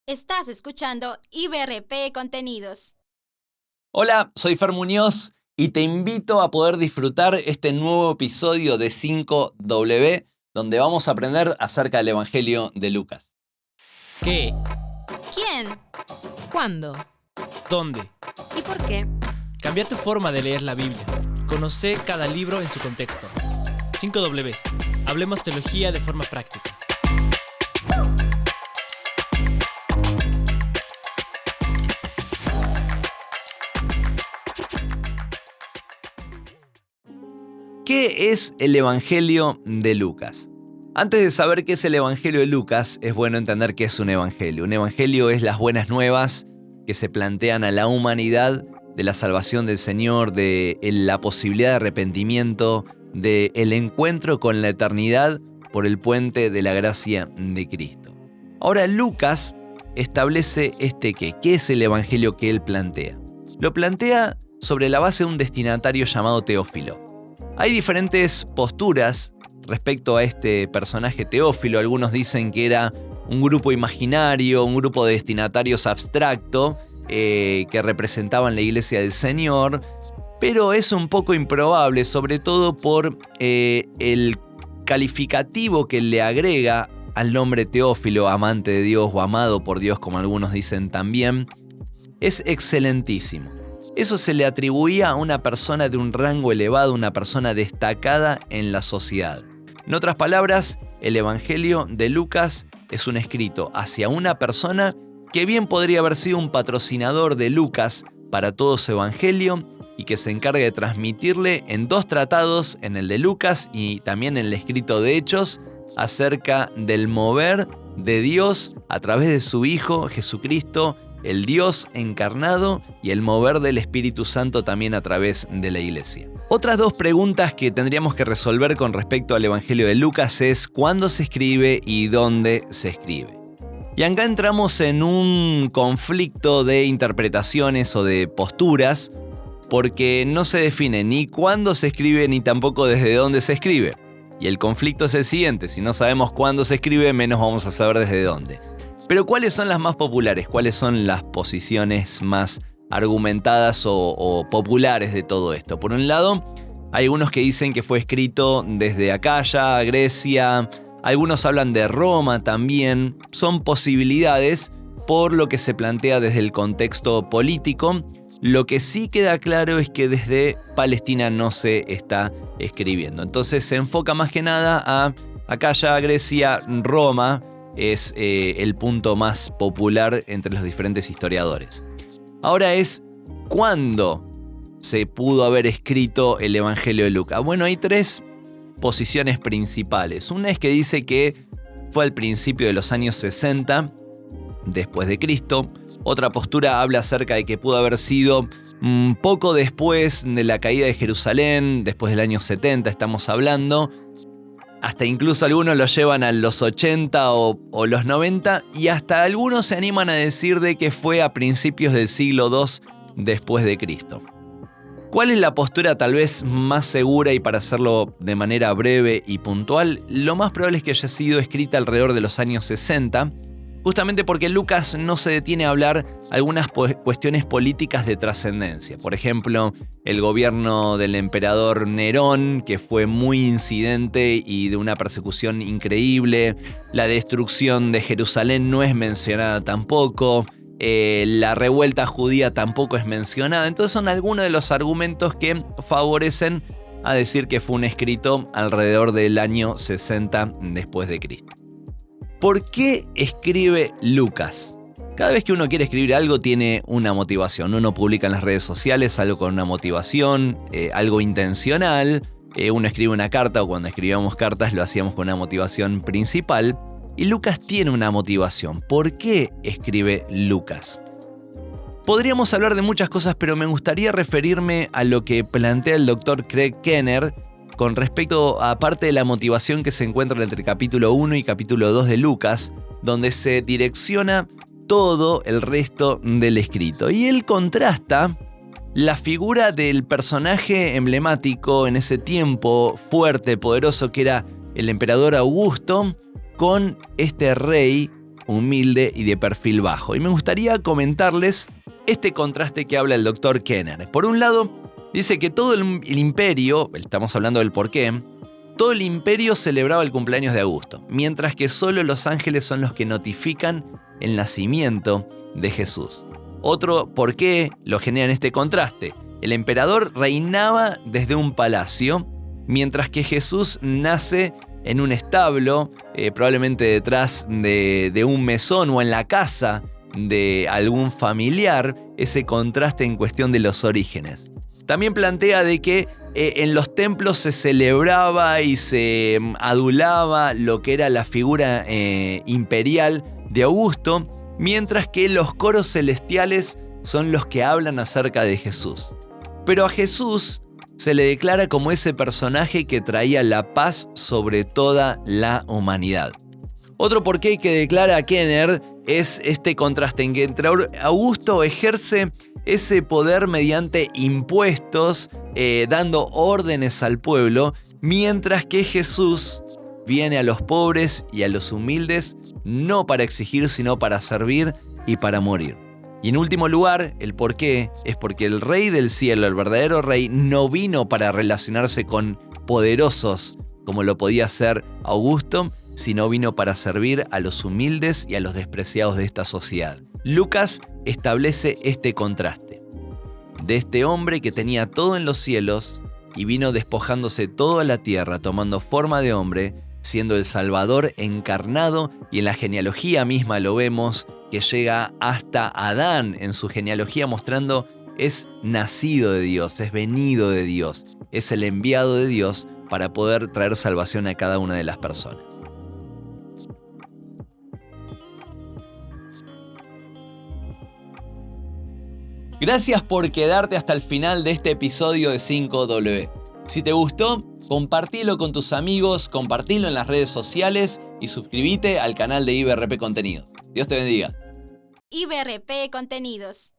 Estás escuchando IBRP Contenidos. Hola, soy Fer Muñoz y te invito a poder disfrutar este nuevo episodio de 5W, donde vamos a aprender acerca del Evangelio de Lucas. ¿Qué? ¿Quién? ¿Cuándo? ¿Dónde? ¿Y por qué? Cambia tu forma de leer la Biblia. Conoce cada libro en su contexto. 5W. Hablemos teología de forma práctica. ¿Qué es el Evangelio de Lucas? Antes de saber qué es el Evangelio de Lucas, es bueno entender qué es un evangelio. Un evangelio es las buenas nuevas que se plantean a la humanidad de la salvación del Señor, de la posibilidad de arrepentimiento, de el encuentro con la eternidad por el puente de la gracia de Cristo. Ahora Lucas establece ¿qué es el evangelio que él plantea? Lo plantea sobre la base de un destinatario llamado Teófilo. Hay diferentes posturas respecto a este personaje Teófilo. Algunos dicen que era un grupo imaginario, un grupo de destinatarios abstracto que representaban la iglesia del Señor, pero es un poco improbable, sobre todo por el calificativo que le agrega al nombre Teófilo, amante de Dios o amado por Dios, como algunos dicen también. Es excelentísimo. Eso se le atribuía a una persona de un rango elevado, una persona destacada en la sociedad. En otras palabras, el Evangelio de Lucas es un escrito hacia una persona que bien podría haber sido un patrocinador de Lucas para todo su Evangelio y que se encarga de transmitirle en dos tratados, en el de Lucas y también en el escrito de Hechos, acerca del mover de Dios a través de su Hijo Jesucristo, el Dios encarnado, y el mover del Espíritu Santo también a través de la iglesia. Otras dos preguntas que tendríamos que resolver con respecto al Evangelio de Lucas es ¿cuándo se escribe y dónde se escribe? Y acá entramos en un conflicto de interpretaciones o de posturas, porque no se define ni cuándo se escribe ni tampoco desde dónde se escribe. Y el conflicto es el siguiente: si no sabemos cuándo se escribe, menos vamos a saber desde dónde. Pero ¿cuáles son las más populares? ¿Cuáles son las posiciones más argumentadas o populares de todo esto? Por un lado, hay algunos que dicen que fue escrito desde Acaya, Grecia. Algunos hablan de Roma también. Son posibilidades por lo que se plantea desde el contexto político. Lo que sí queda claro es que desde Palestina no se está escribiendo. Entonces se enfoca más que nada a Acaya, Grecia, Roma. Es el punto más popular entre los diferentes historiadores. Ahora es ¿cuándo se pudo haber escrito el Evangelio de Lucas? Bueno, hay tres posiciones principales. Una es que dice que fue al principio de los años 60 después de Cristo. Otra postura habla acerca de que pudo haber sido poco después de la caída de Jerusalén, después del año 70 estamos hablando. Hasta incluso algunos lo llevan a los 80 o los 90, y hasta algunos se animan a decir de que fue a principios del siglo II después de Cristo. ¿Cuál es la postura tal vez más segura? Y para hacerlo de manera breve y puntual, lo más probable es que haya sido escrita alrededor de los años 60, justamente porque Lucas no se detiene a hablar algunas cuestiones políticas de trascendencia. Por ejemplo, el gobierno del emperador Nerón, que fue muy incidente y de una persecución increíble. La destrucción de Jerusalén no es mencionada tampoco. La revuelta judía tampoco es mencionada. Entonces son algunos de los argumentos que favorecen a decir que fue un escrito alrededor del año 60 después de Cristo. ¿Por qué escribe Lucas? Cada vez que uno quiere escribir algo tiene una motivación. Uno publica en las redes sociales algo con una motivación, algo intencional. Uno escribe una carta, o cuando escribíamos cartas lo hacíamos con una motivación principal. Y Lucas tiene una motivación. ¿Por qué escribe Lucas? Podríamos hablar de muchas cosas, pero me gustaría referirme a lo que plantea el Dr. Craig Kenner con respecto a parte de la motivación que se encuentra entre capítulo 1 y capítulo 2 de Lucas, donde se direcciona todo el resto del escrito. Y él contrasta la figura del personaje emblemático en ese tiempo, fuerte, poderoso, que era el emperador Augusto, con este rey humilde y de perfil bajo. Y me gustaría comentarles este contraste que habla el Dr. Kenner. Por un lado, dice que todo el imperio, estamos hablando del porqué, todo el imperio celebraba el cumpleaños de Augusto, mientras que solo los ángeles son los que notifican el nacimiento de Jesús. Otro porqué lo genera en este contraste. El emperador reinaba desde un palacio, mientras que Jesús nace en un establo, probablemente detrás de un mesón o en la casa de algún familiar, ese contraste en cuestión de los orígenes. También plantea de que en los templos se celebraba y se adulaba lo que era la figura imperial de Augusto, mientras que los coros celestiales son los que hablan acerca de Jesús. Pero a Jesús se le declara como ese personaje que traía la paz sobre toda la humanidad. Otro porqué que declara Kenner es este contraste en que entre Augusto ejerce ese poder mediante impuestos, dando órdenes al pueblo, mientras que Jesús viene a los pobres y a los humildes no para exigir, sino para servir y para morir. Y en último lugar, el porqué es porque el Rey del Cielo, el verdadero Rey, no vino para relacionarse con poderosos como lo podía hacer Augusto, sino vino para servir a los humildes y a los despreciados de esta sociedad. Lucas establece este contraste de este hombre que tenía todo en los cielos y vino despojándose toda la tierra, tomando forma de hombre, siendo el Salvador encarnado, y en la genealogía misma lo vemos que llega hasta Adán en su genealogía, mostrando es nacido de Dios, es venido de Dios, es el enviado de Dios para poder traer salvación a cada una de las personas. Gracias por quedarte hasta el final de este episodio de 5W. Si te gustó, compartilo con tus amigos, compartilo en las redes sociales y suscríbete al canal de IBRP Contenidos. Dios te bendiga. IBRP Contenidos.